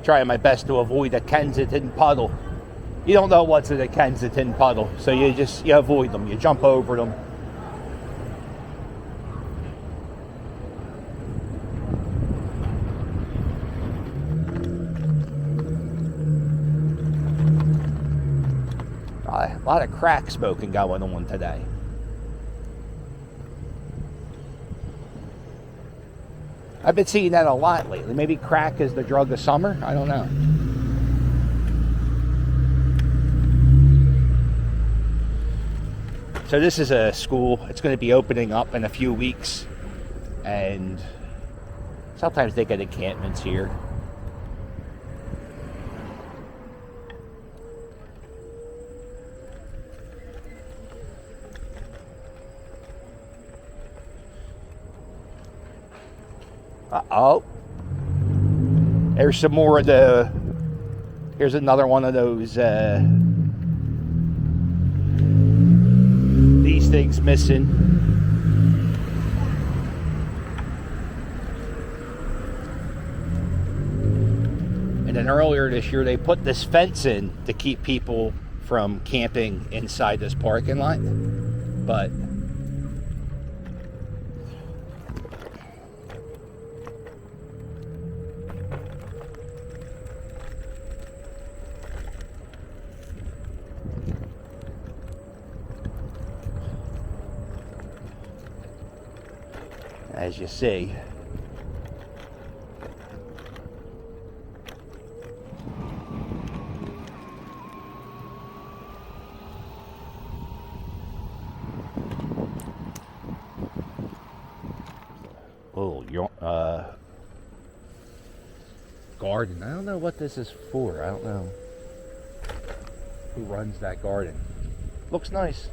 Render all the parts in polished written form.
trying my best to avoid a Kensington puddle. You don't know what's in a Kensington puddle, so you avoid them. You jump over them. A lot of crack smoking going on today. I've been seeing that a lot lately. Maybe crack is the drug of summer? I don't know. So this is a school. It's going to be opening up in a few weeks. And sometimes they get encampments here. Uh-oh. There's some more of the... Here's another one of those... these things missing. And then earlier this year, they put this fence in to keep people from camping inside this parking lot. But... as you see. Oh, garden. I don't know what this is for. I don't know who runs that garden. Looks nice.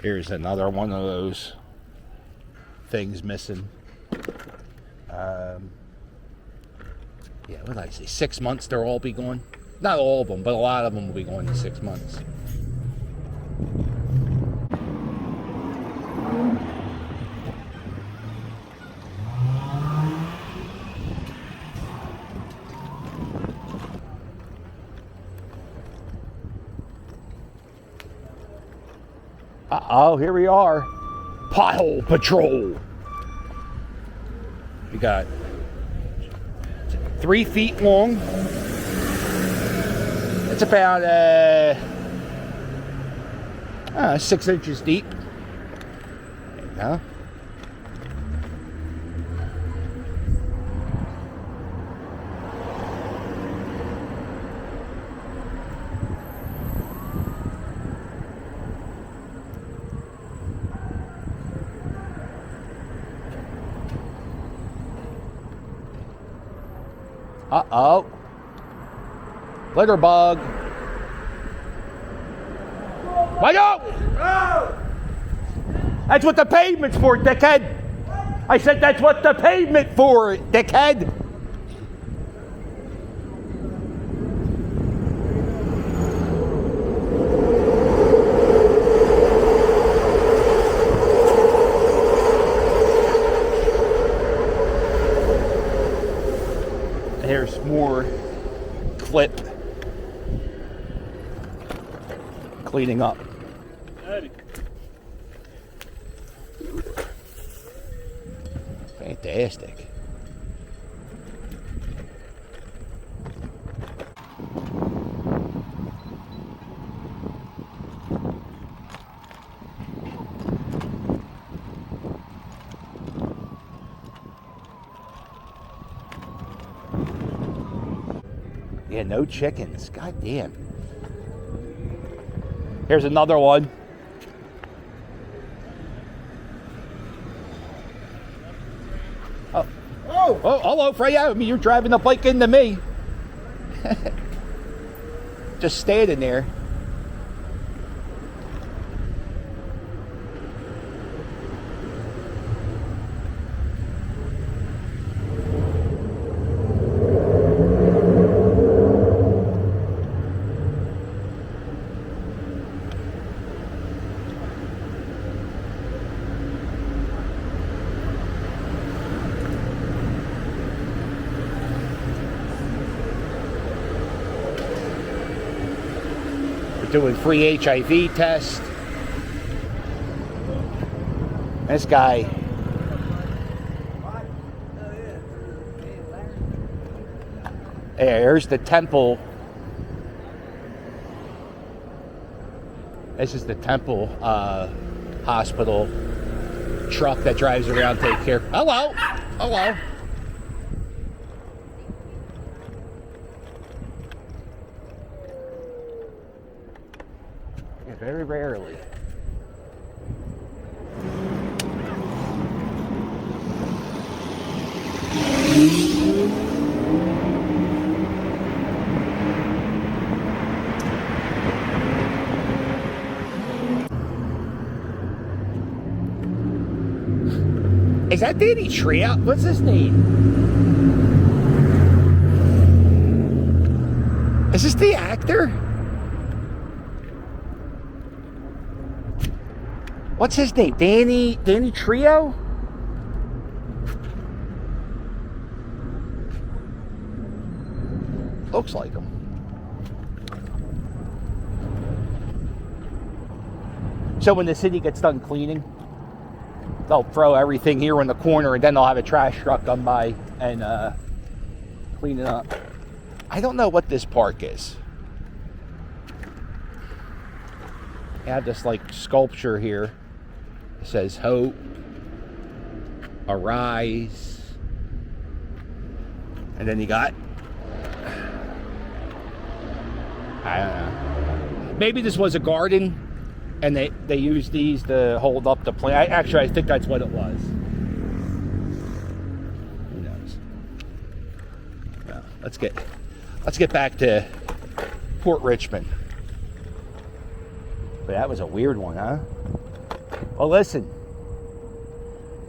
Here's another one of those things missing. Yeah, what did I say? 6 months they'll all be gone. Not all of them, but a lot of them will be gone in 6 months. Uh-oh, here we are. Pothole Patrol. We got 3 feet long. It's about 6 inches deep. There you go. Uh-oh. Litter bug. Why go? That's what the pavement's for, dickhead. I said that's what the pavement for, dickhead. Here's more clip cleaning up. Fantastic. Yeah, no chickens. God damn. Here's another one. Oh, hello, Freya. I mean, you're driving the bike into me. Just standing there. doing free HIV tests. This guy. There's the temple. This is the temple hospital truck that drives around, take care. Hello. Hello. Yeah, very rarely. Is that Danny Trio? What's his name? Is this the actor? What's his name? Danny Trio? Looks like him. So when the city gets done cleaning, they'll throw everything here in the corner, and then they'll have a trash truck come by and clean it up. I don't know what this park is. They have this like sculpture here. It says hope, arise, and then you got, I don't know. Maybe this was a garden, and they used these to hold up the plant. Actually, I think that's what it was. Who knows? Well, let's get back to Port Richmond. But that was a weird one, huh? Well, listen.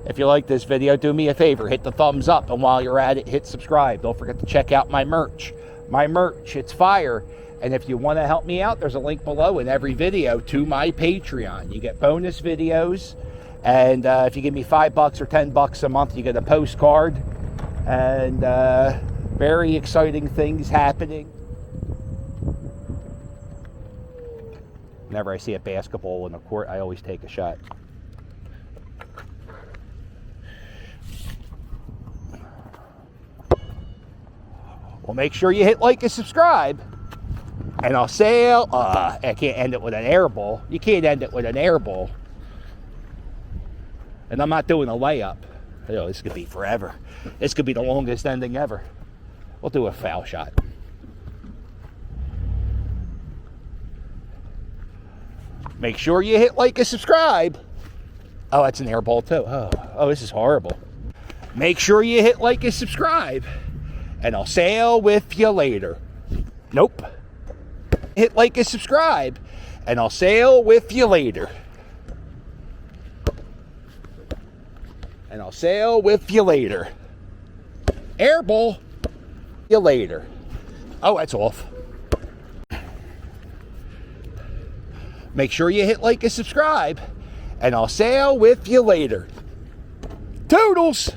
If you like this video, do me a favor, hit the thumbs up, and while you're at it, hit subscribe. Don't forget to check out my merch. My merch, it's fire. And if you want to help me out, there's a link below in every video to my Patreon. You get bonus videos, and if you give me $5 or $10 a month, you get a postcard, and very exciting things happening. Whenever I see a basketball in the court, I always take a shot. Well, make sure you hit like and subscribe. And I'll sail. I can't end it with an air ball. You can't end it with an air ball. And I'm not doing a layup. This could be forever. This could be the longest ending ever. We'll do a foul shot. Make sure you hit like and subscribe. Oh, that's an air ball too. Oh, this is horrible. Make sure you hit like and subscribe. And I'll sail with you later. Nope. Hit like and subscribe, and I'll sail with you later. And I'll sail with you later. Airball. You later. Oh, that's off. Make sure you hit like and subscribe, and I'll sail with you later. Toodles!